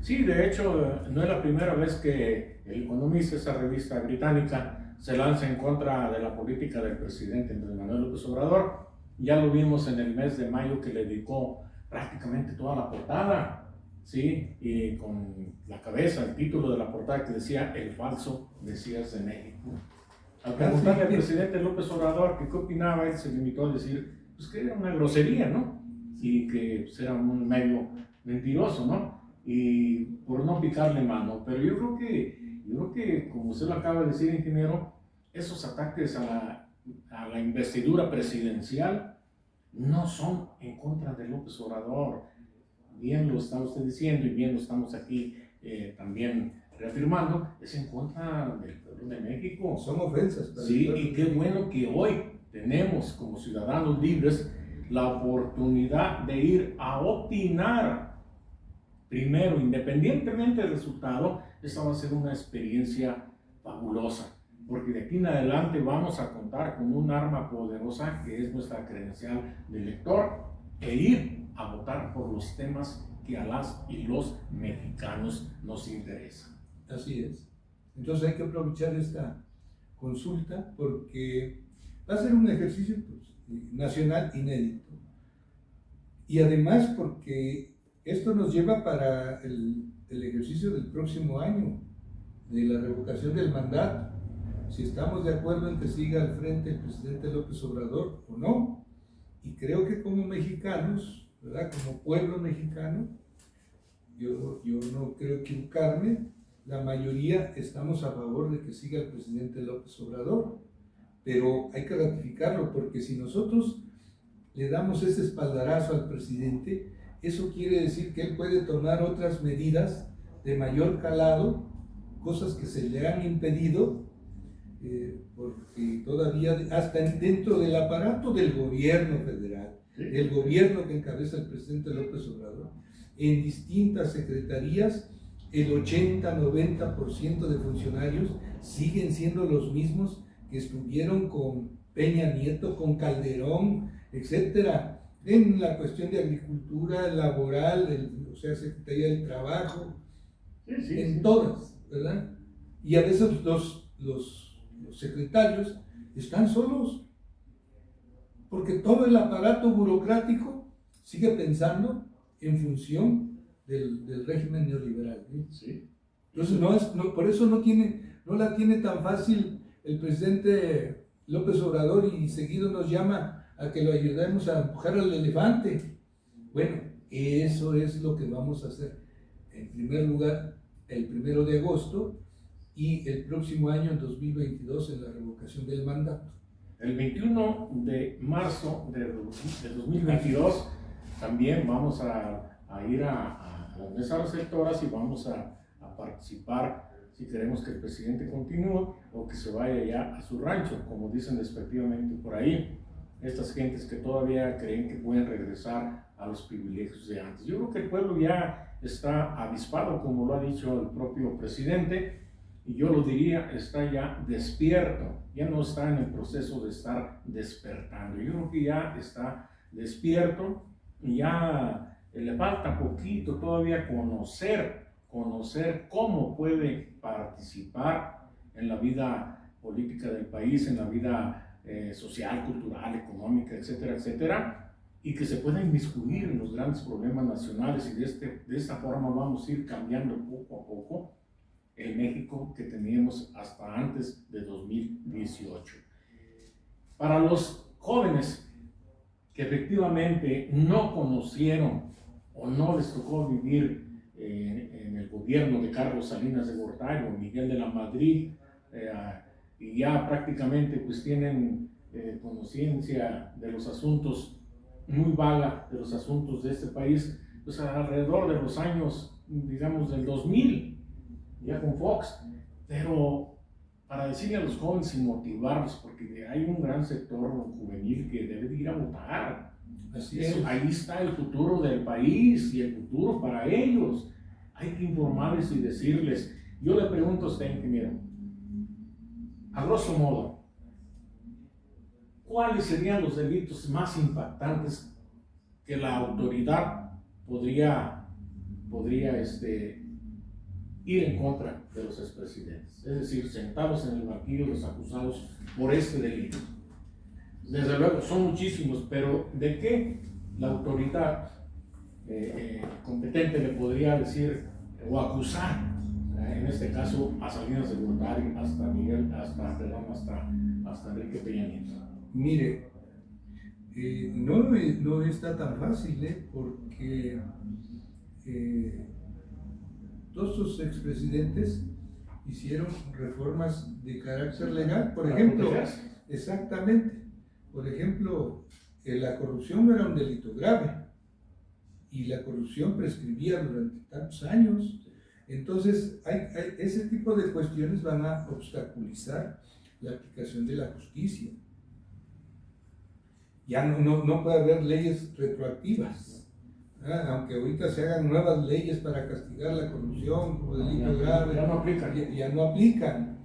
Sí, de hecho, no es la primera vez que el Economist, esa revista británica, se lanza en contra de la política del presidente Andrés Manuel López Obrador. Ya lo vimos en el mes de mayo, que le dedicó prácticamente toda la portada, ¿sí? Y con la cabeza, el título de la portada que decía "El falso Mesías de México". Al preguntarle al presidente López Obrador que qué opinaba, él se limitó a decir pues que era una grosería, ¿no? Y que pues, era un medio mentiroso, ¿no? Y por no picarle mano. Pero yo creo que como usted lo acaba de decir, ingeniero, esos ataques a la investidura presidencial no son en contra de López Obrador. Bien lo está usted diciendo y bien lo estamos aquí también reafirmando, es en contra del pueblo de México. Son ofensas. Sí, y qué bueno que hoy tenemos como ciudadanos libres la oportunidad de ir a opinar. Primero, independientemente del resultado, esta va a ser una experiencia fabulosa, porque de aquí en adelante vamos a contar con un arma poderosa que es nuestra credencial de elector e ir a votar por los temas que a las y los mexicanos nos interesan. Así es. Entonces hay que aprovechar esta consulta porque va a ser un ejercicio nacional inédito. Y además porque esto nos lleva para el ejercicio del próximo año, de la revocación del mandato. Si estamos de acuerdo en que siga al frente el presidente López Obrador o no. Y creo que como mexicanos, ¿verdad?, como pueblo mexicano, yo no creo equivocarme, la mayoría estamos a favor de que siga el presidente López Obrador, pero hay que ratificarlo, porque si nosotros le damos ese espaldarazo al presidente, eso quiere decir que él puede tomar otras medidas de mayor calado, cosas que se le han impedido, porque todavía hasta dentro del aparato del gobierno federal, el gobierno que encabeza el presidente López Obrador, en distintas secretarías, el 80-90% de funcionarios siguen siendo los mismos que estuvieron con Peña Nieto, con Calderón, etcétera, en la cuestión de agricultura, laboral, o sea, Secretaría del Trabajo, todas, ¿verdad? Y a veces los secretarios están solos, porque todo el aparato burocrático sigue pensando en función del régimen neoliberal, ¿sí? Sí. Entonces, por eso no la tiene tan fácil el presidente López Obrador, y seguido nos llama a que lo ayudemos a empujar al elefante. Bueno, eso es lo que vamos a hacer. En primer lugar, el 1 de agosto y el próximo año, en 2022, en la revocación del mandato. El 21 de marzo de 2022 también vamos a ir a las mesas receptoras y vamos a participar si queremos que el presidente continúe o que se vaya ya a su rancho, como dicen despectivamente por ahí, estas gentes que todavía creen que pueden regresar a los privilegios de antes. Yo creo que el pueblo ya está avispado, como lo ha dicho el propio presidente, y yo lo diría, está ya despierto, ya no está en el proceso de estar despertando. Yo creo que ya está despierto y ya le falta poquito todavía conocer cómo puede participar en la vida política del país, en la vida social, cultural, económica, etcétera, etcétera, y que se pueda inmiscuir en los grandes problemas nacionales, y de esta forma vamos a ir cambiando poco a poco el México que teníamos hasta antes de 2018. Para los jóvenes que efectivamente no conocieron o no les tocó vivir en el gobierno de Carlos Salinas de Gortari o Miguel de la Madrid, y ya prácticamente pues tienen conciencia de los asuntos muy vaga, de los asuntos de este país, pues alrededor de los años, digamos, del 2000, ya con Fox, pero para decirle a los jóvenes y motivarlos, porque hay un gran sector juvenil que debe de ir a votar. Así es. Ahí está el futuro del país y el futuro para ellos. Hay que informarles y decirles. Yo le pregunto a usted, ingeniero, a grosso modo, ¿cuáles serían los delitos más impactantes que la autoridad podría ir en contra de los expresidentes? Es decir, sentados en el banquillo los acusados por este delito. Desde luego son muchísimos, pero ¿de qué la autoridad competente le podría decir o acusar, en este caso a Salinas de Gortari, hasta Enrique Peña Nieto? Mire, no está tan fácil, porque todos estos expresidentes hicieron reformas de carácter legal, por ejemplo, exactamente, por ejemplo, la corrupción no era un delito grave y la corrupción prescribía durante tantos años. Entonces, ese tipo de cuestiones van a obstaculizar la aplicación de la justicia. Ya no puede haber leyes retroactivas, aunque ahorita se hagan nuevas leyes para castigar la corrupción como delito grave, ya no aplican.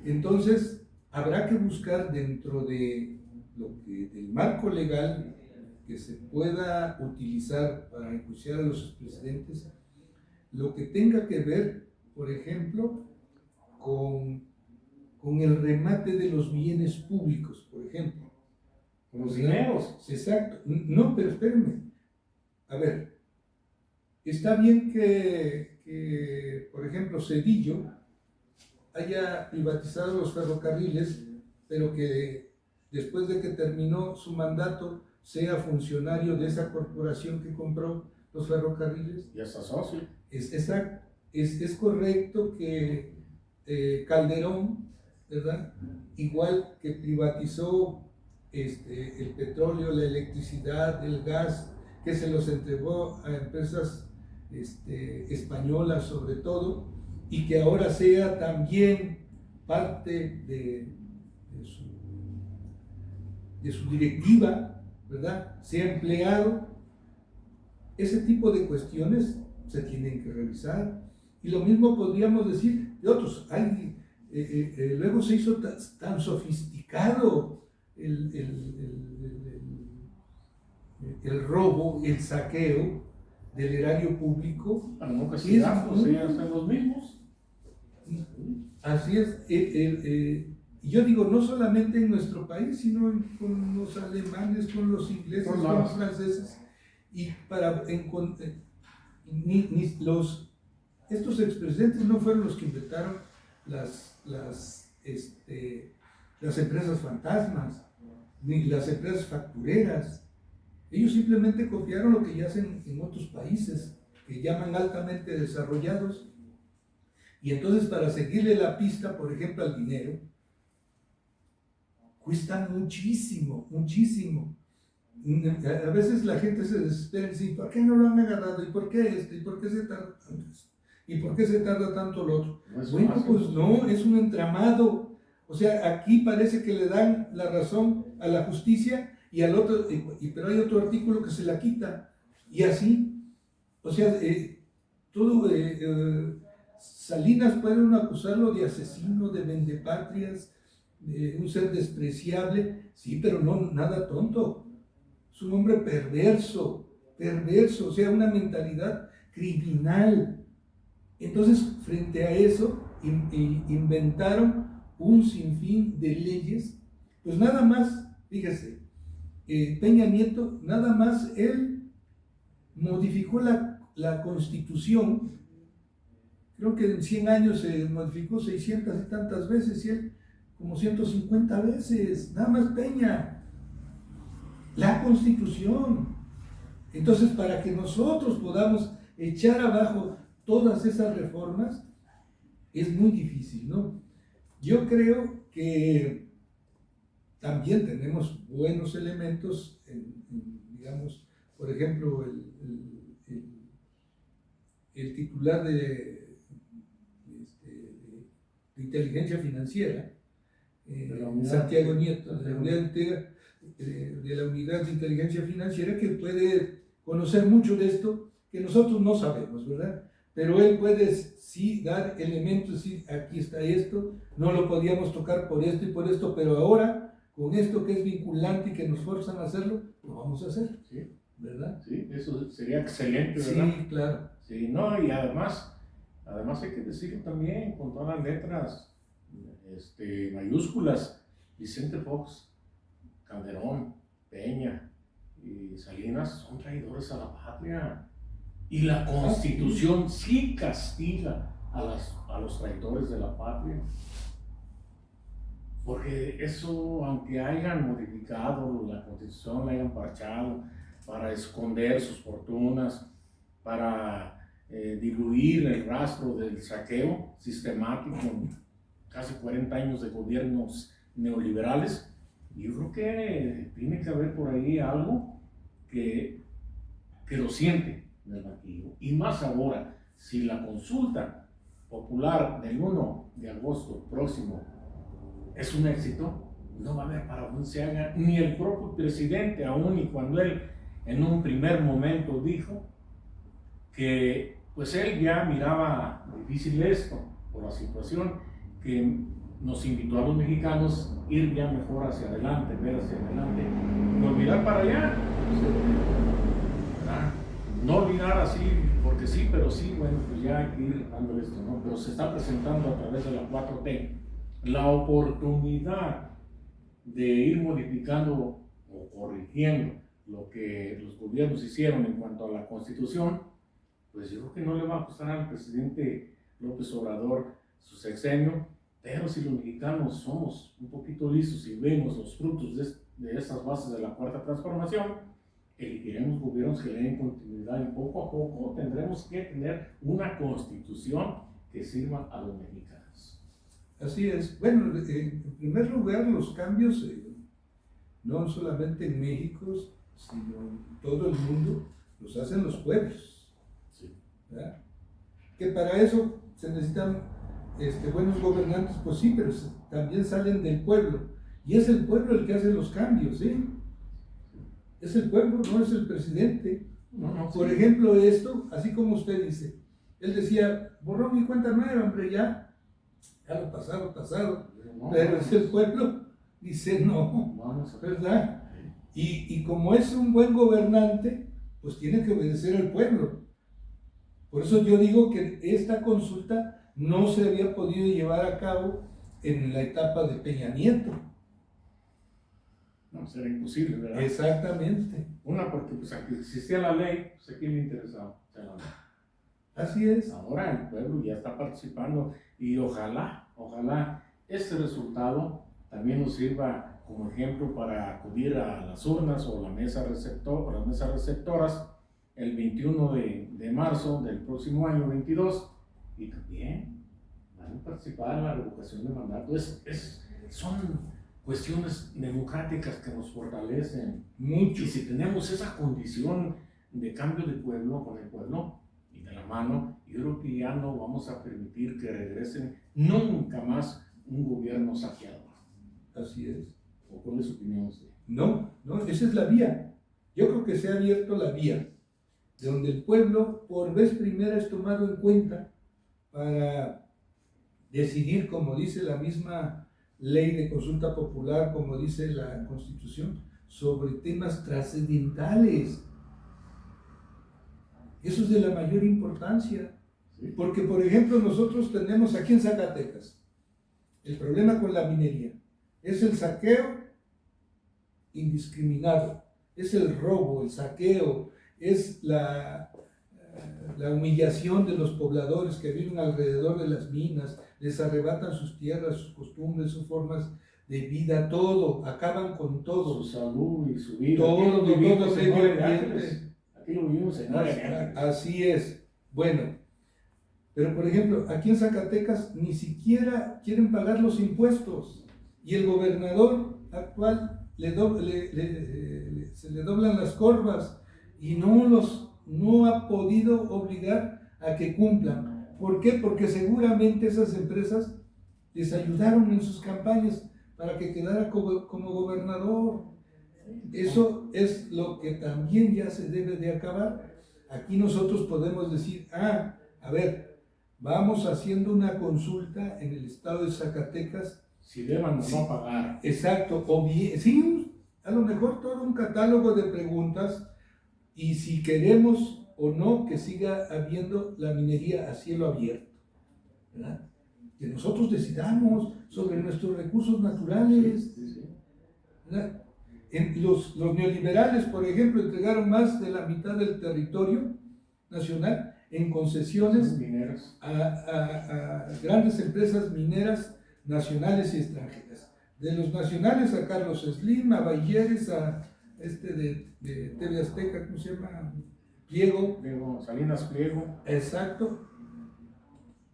Entonces, habrá que buscar dentro de del marco legal que se pueda utilizar para enjuiciar a los expresidentes, lo que tenga que ver, por ejemplo, con el remate de los bienes públicos, por ejemplo. Con los dineros. Exacto. No, pero espérenme. A ver, está bien que, por ejemplo, Zedillo haya privatizado los ferrocarriles, pero que después de que terminó su mandato sea funcionario de esa corporación que compró los ferrocarriles. Y hasta socio. Es correcto que Calderón, ¿verdad? Igual que privatizó el petróleo, la electricidad, el gas, que se los entregó a empresas españolas sobre todo, y que ahora sea también parte de su directiva, ¿verdad? Sea empleado. Ese tipo de cuestiones se tienen que revisar. Y lo mismo podríamos decir de otros. Luego se hizo tan sofisticado el robo, el saqueo del erario público. No, siguen los mismos. Así es. Y yo digo, no solamente en nuestro país, sino con los alemanes, con los ingleses, con los franceses, y estos expresidentes no fueron los que inventaron las empresas fantasmas, ni las empresas factureras. Ellos simplemente copiaron lo que ya hacen en otros países, que llaman altamente desarrollados, y entonces para seguirle la pista, por ejemplo, al dinero, cuestan muchísimo, muchísimo. A veces la gente se desespera y dice, ¿por qué no lo han agarrado? ¿Y por qué esto? ¿Y por qué se tarda tanto esto? ¿Y por qué se tarda tanto lo otro? Bueno, pues no, es un entramado. O sea, aquí parece que le dan la razón a la justicia y al otro, pero hay otro artículo que se la quita. Y así, o sea, Salinas puede uno acusarlo de asesino, de vendepatrias, de un ser despreciable, sí, pero no nada tonto. Es un hombre perverso, o sea, una mentalidad criminal. Entonces, frente a eso, inventaron un sinfín de leyes, pues nada más, fíjese, Peña Nieto, nada más él modificó la Constitución, creo que en 100 años se modificó 600 y tantas veces, y él como 150 veces, nada más Peña. La Constitución. Entonces, para que nosotros podamos echar abajo todas esas reformas, es muy difícil, ¿no? Yo creo que también tenemos buenos elementos, digamos, por ejemplo, el titular de inteligencia financiera, Santiago Nieto, de la unidad de inteligencia financiera, que puede conocer mucho de esto que nosotros no sabemos, ¿verdad? Pero él puede sí dar elementos, decir, aquí está esto, no lo podíamos tocar por esto y por esto, pero ahora, con esto que es vinculante y que nos forzan a hacerlo, lo vamos a hacer, sí, ¿verdad? Sí, eso sería excelente, ¿verdad? Sí, claro. Sí, no, y además hay que decirlo también con todas las letras mayúsculas, Vicente Fox, Calderón, Peña y Salinas son traidores a la patria, y la Constitución sí castiga a los traidores de la patria, porque eso, aunque hayan modificado la Constitución, la hayan parchado para esconder sus fortunas, para diluir el rastro del saqueo sistemático en casi 40 años de gobiernos neoliberales, yo creo que tiene que haber por ahí algo que lo siente en el banquillo. Y más ahora, si la consulta popular del 1 de agosto próximo es un éxito, no va a haber para dónde se haga, ni el propio presidente, aún y cuando él en un primer momento dijo que pues él ya miraba difícil esto por la situación, que nos invitó a los mexicanos a ir ya mejor hacia adelante, ver hacia adelante, no mirar para allá, ¿verdad? No olvidar así, porque sí, pero sí, bueno, pues ya hay que ir dándole esto, ¿no? Pero se está presentando a través de la 4T la oportunidad de ir modificando o corrigiendo lo que los gobiernos hicieron en cuanto a la Constitución. Pues yo creo que no le va a costar al presidente López Obrador su sexenio, pero si los mexicanos somos un poquito listos y vemos los frutos de estas bases de la Cuarta Transformación, elegiremos gobiernos que le den continuidad, y poco a poco tendremos que tener una Constitución que sirva a los mexicanos. Así es. Bueno, en primer lugar, los cambios, no solamente en México, sino en todo el mundo, los hacen los pueblos. Sí. ¿Verdad? Que para eso se necesitan buenos gobernantes, pues sí, pero también salen del pueblo. Y es el pueblo el que hace los cambios, ¿sí? Es el pueblo, no es el presidente. No, Por sí. ejemplo, esto, así como usted dice, él decía, borrón y cuenta nueva, hombre, ya lo pasado. Pero es el pueblo, dice no, ¿verdad? Y como es un buen gobernante, pues tiene que obedecer al pueblo. Por eso yo digo que esta consulta no se había podido llevar a cabo en la etapa de Peña Nieto. No, será imposible, ¿verdad? Exactamente. Una, porque pues aquí existía la ley, pues a quién le interesaba hacer la ley. Así es. Ahora el pueblo ya está participando y ojalá este resultado también nos sirva como ejemplo para acudir a las urnas o las mesas receptoras el 21 de marzo del próximo año 22 y también van a participar en la revocación de mandato. Son cuestiones democráticas que nos fortalecen mucho. Y si tenemos esa condición de cambio de pueblo con el pueblo y de la mano, yo creo que ya no vamos a permitir que regresen nunca más un gobierno saqueador. Así es. ¿O cuál es su opinión usted? No, esa es la vía. Yo creo que se ha abierto la vía, de donde el pueblo por vez primera es tomado en cuenta para decidir, como dice la misma ley de consulta popular, como dice la Constitución, sobre temas trascendentales. Eso es de la mayor importancia. ¿Sí? Porque, por ejemplo, nosotros tenemos aquí en Zacatecas el problema con la minería. Es el saqueo indiscriminado, es el robo, el saqueo, es la humillación de los pobladores que viven alrededor de las minas, les arrebatan sus tierras, sus costumbres, sus formas de vida, todo, acaban con todo. Su salud y su vida. Todo Aquí lo vivimos todo en medio Nueve ambiente. Ángeles. Aquí lo vivimos en Nueve Ángeles. Así es. Bueno, pero por ejemplo, aquí en Zacatecas ni siquiera quieren pagar los impuestos y el gobernador actual se le doblan las corvas y no ha podido obligar a que cumplan. ¿Por qué? Porque seguramente esas empresas les ayudaron en sus campañas para que quedara como gobernador. Eso es lo que también ya se debe de acabar. Aquí nosotros podemos decir, a ver, vamos haciendo una consulta en el estado de Zacatecas. Si deban o no pagar. Exacto, o bien, sí, a lo mejor todo un catálogo de preguntas y si queremos o no que siga habiendo la minería a cielo abierto, ¿verdad? Que nosotros decidamos sobre nuestros recursos naturales, ¿verdad? Los neoliberales, por ejemplo, entregaron más de la mitad del territorio nacional en concesiones a grandes empresas mineras nacionales y extranjeras. De los nacionales a Carlos Slim, a Bayeres, a de TV Azteca, ¿cómo se llama? Pliego, Salinas Pliego. Exacto.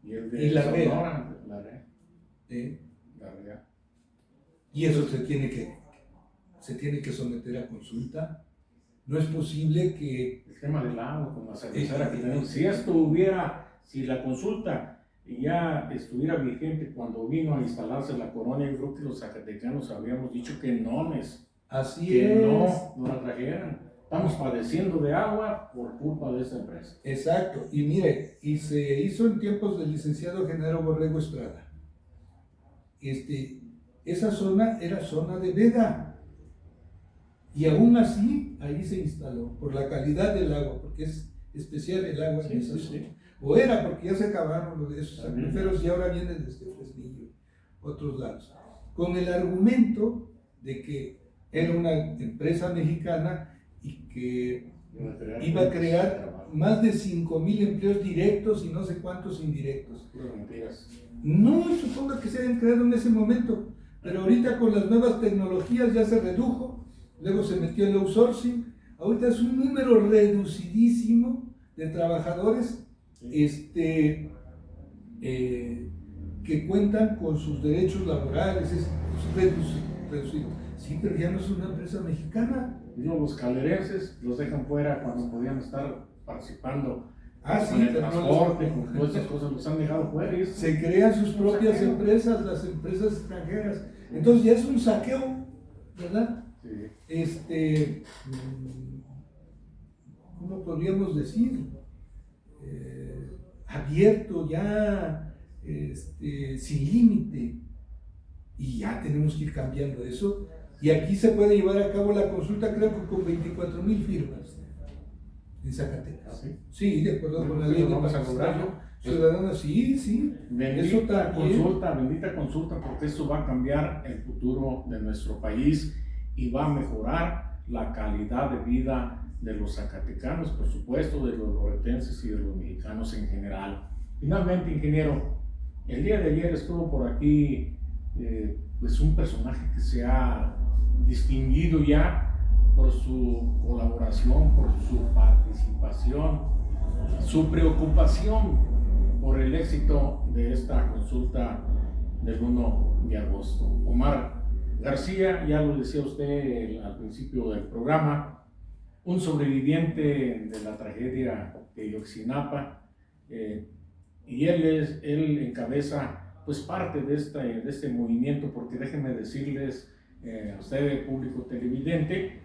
Y el de Larrea. Larrea. Y eso se tiene que someter a consulta. No es posible que... El tema del agua, con la cervecera que tenemos. Si la consulta ya estuviera vigente cuando vino a instalarse la colonia, yo creo que los zacatecanos habríamos dicho que no la trajeran. Estamos padeciendo de agua por culpa de esta empresa. Exacto, y mire, y se hizo en tiempos del licenciado Genaro Borrego Estrada. Esa zona era zona de veda, y aún así ahí se instaló, por la calidad del agua, porque es especial el agua en esa zona. O era, porque ya se acabaron esos acuíferos y ahora vienen desde Fresnillo, otros lados, con el argumento de que era una empresa mexicana y que iba a crear más de 5,000 empleos directos y no sé cuántos indirectos. No supongo que se hayan creado en ese momento, pero ahorita con las nuevas tecnologías ya se redujo, luego se metió el outsourcing, ahorita es un número reducidísimo de trabajadores que cuentan con sus derechos laborales, es reducido. Sí, pero ya no es una empresa mexicana. Los calderenses los dejan fuera cuando podían estar participando sí, con el transporte, con todas esas cosas, los han dejado fuera. Se crean sus propias empresas, las empresas extranjeras. Entonces ya es un saqueo, ¿verdad? Sí. ¿Cómo podríamos decir? Abierto ya, sin límite. Y ya tenemos que ir cambiando eso. Y aquí se puede llevar a cabo la consulta, creo que con 24,000 firmas. en Zacatecas. ¿Sí? Sí, de acuerdo con la Pues ley lo de vamos a participación lograr. ciudadana, sí, sí. Eso también. Bendita consulta, porque eso va a cambiar el futuro de nuestro país y va a mejorar la calidad de vida de los zacatecanos, por supuesto, de los loretenses y de los mexicanos en general. Finalmente, ingeniero, el día de ayer estuvo por aquí pues un personaje que se ha distinguido ya por su colaboración, por su participación, su preocupación por el éxito de esta consulta del 1 de agosto. Omar García, ya lo decía usted al principio del programa, un sobreviviente de la tragedia de Ayotzinapa, y él encabeza pues parte de este movimiento, porque déjenme decirles a usted, público televidente,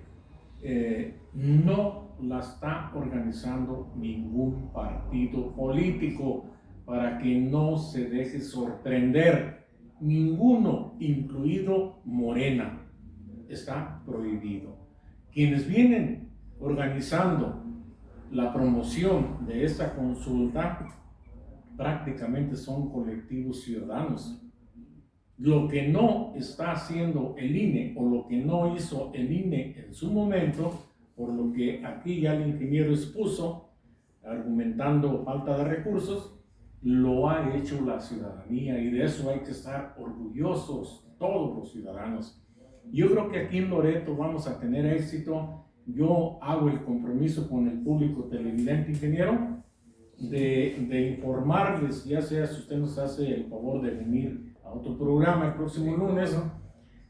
no la está organizando ningún partido político, para que no se deje sorprender. Ninguno, incluido Morena, está prohibido. Quienes vienen organizando la promoción de esta consulta prácticamente son colectivos ciudadanos. Lo que no está haciendo el INE, o lo que no hizo el INE en su momento, por lo que aquí ya el ingeniero expuso, argumentando falta de recursos, lo ha hecho la ciudadanía, y de eso hay que estar orgullosos todos los ciudadanos. Yo creo que aquí en Loreto vamos a tener éxito. Yo hago el compromiso con el público televidente, ingeniero, de informarles, ya sea si usted nos hace el favor de venir a otro programa el próximo lunes,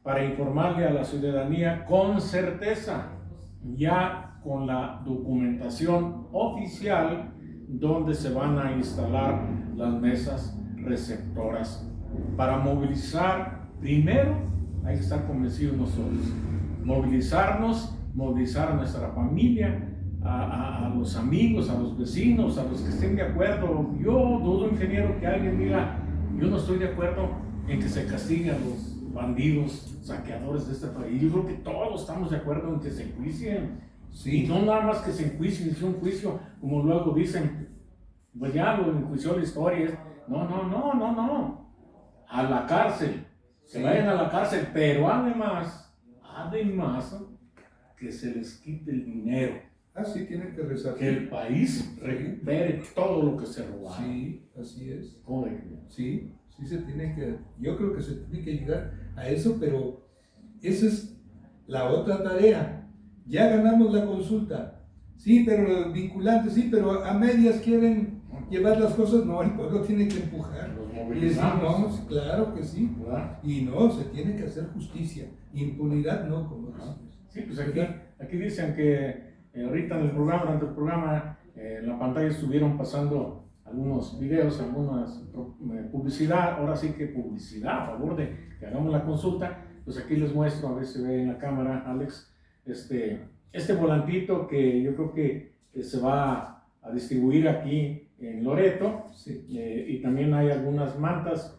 para informarle a la ciudadanía con certeza, ya con la documentación oficial, donde se van a instalar las mesas receptoras. Para movilizar, primero hay que estar convencidos nosotros, movilizar a nuestra familia, a los amigos, a los vecinos, a los que estén de acuerdo. Yo dudo, ingeniero, que alguien diga: yo no estoy de acuerdo en que se castiguen a los bandidos, saqueadores de este país. Yo creo que todos estamos de acuerdo en que se enjuicien. Sí. Y no nada más que se enjuicien, es un juicio, como luego dicen, pues ya lo enjuició la historia. No. A la cárcel, que vayan a la cárcel, pero además, que se les quite el dinero. Sí, tienen que rezar. Que el país recupere todo lo que se robaron. Sí, así es. Correcto. Sí, se tiene que, yo creo que se tiene que llegar a eso, pero esa es la otra tarea. Ya ganamos la consulta, sí, pero vinculantes, sí, pero a medias quieren llevar las cosas. No, el pueblo tiene que empujar. Los Y movilizamos. decir, no, claro que sí. ¿Verdad? Y no, se tiene que hacer justicia. Impunidad no, como decimos. Sí, pues aquí dicen que ahorita en el programa, durante el programa, en la pantalla estuvieron pasando algunos videos, algunas publicidad. Ahora sí que publicidad a favor de que hagamos la consulta. Pues aquí les muestro, a ver si ve en la cámara, Alex, este volantito que yo creo que se va a distribuir aquí en Loreto. Sí. Y también hay algunas mantas,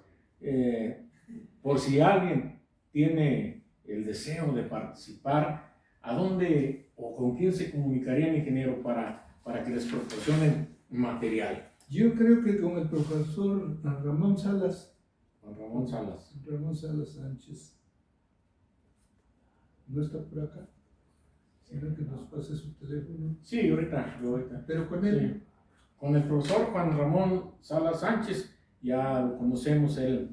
por si alguien tiene el deseo de participar. ¿A dónde o con quién se comunicarían, ingeniero, para que les proporcionen material? Yo creo que con el profesor Ramón Salas. Ramón Salas Sánchez. ¿No está por acá? ¿Quieren que nos pase su teléfono? Sí, ahorita. Pero con él. Sí. Con el profesor Juan Ramón Salas Sánchez, ya lo conocemos, él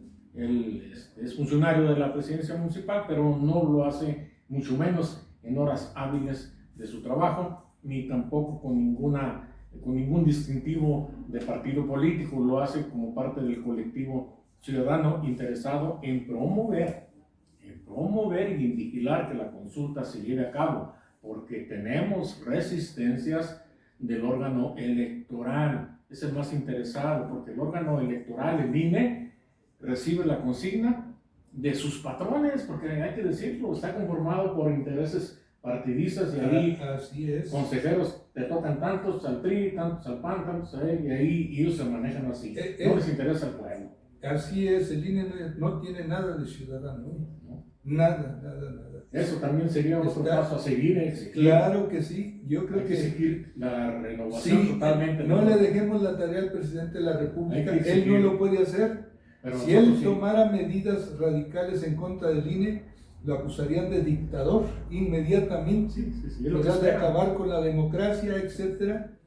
es funcionario de la presidencia municipal, pero no lo hace mucho menos en horas hábiles de su trabajo, ni tampoco con ningún distintivo de partido político. Lo hace como parte del colectivo ciudadano interesado en promover y en vigilar que la consulta se lleve a cabo, porque tenemos resistencias del órgano electoral. Es el más interesado, porque el órgano electoral, el INE, recibe la consigna de sus patrones, porque hay que decirlo, está conformado por intereses partidistas, y ahí así es. Consejeros te tocan tantos al PRI, tantos al PAN, tantos a él, y ahí ellos se manejan así. No les interesa el pueblo. Así es, el INE no tiene nada de ciudadano, ¿no? Nada. Eso también sería otro Está- paso a seguir, exigir. Claro que sí, yo creo Hay que que exigir la renovación sí, totalmente. no le dejemos la tarea al presidente de la República, Hay que él no exigir. lo puede hacer. Pero Si él nosotros sí. tomara medidas radicales en contra del INE, lo acusarían de dictador inmediatamente, Sí, es lo que ¿verdad? De espera. acabar con la democracia, etcétera,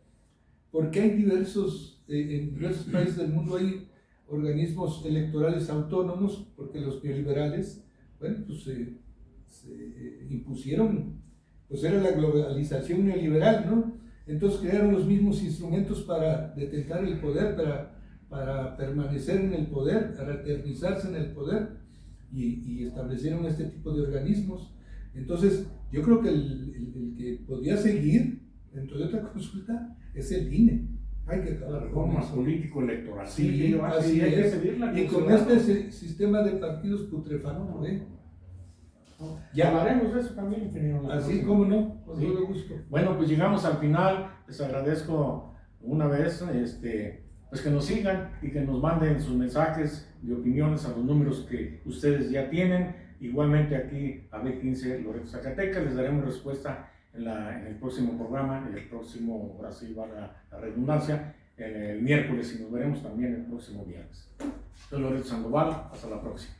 porque hay en diversos países del mundo hay organismos electorales autónomos, porque los neoliberales, bueno, pues se impusieron, pues era la globalización neoliberal, ¿no? Entonces crearon los mismos instrumentos para detentar el poder, para permanecer en el poder, para eternizarse en el poder, y establecieron este tipo de organismos. Entonces, yo creo que el que podría seguir dentro de otra consulta es el INE. Hay que La acabar con reforma eso. político-electoral. Sí, así hay que es. pedirla Y con ciudadanos. este sistema de partidos putrefacto, Ya hablaremos de eso también, ingeniero. la así próxima. como no, con Sí. todo gusto. Bueno, pues llegamos al final. Les agradezco una vez pues que nos sigan y que nos manden sus mensajes de opiniones a los números que ustedes ya tienen. Igualmente aquí a B15 Loreto, Zacatecas, les daremos respuesta en el próximo programa, en el próximo, ahora sí va la redundancia, el miércoles, y nos veremos también el próximo viernes. Soy Loreto Sandoval, hasta la próxima.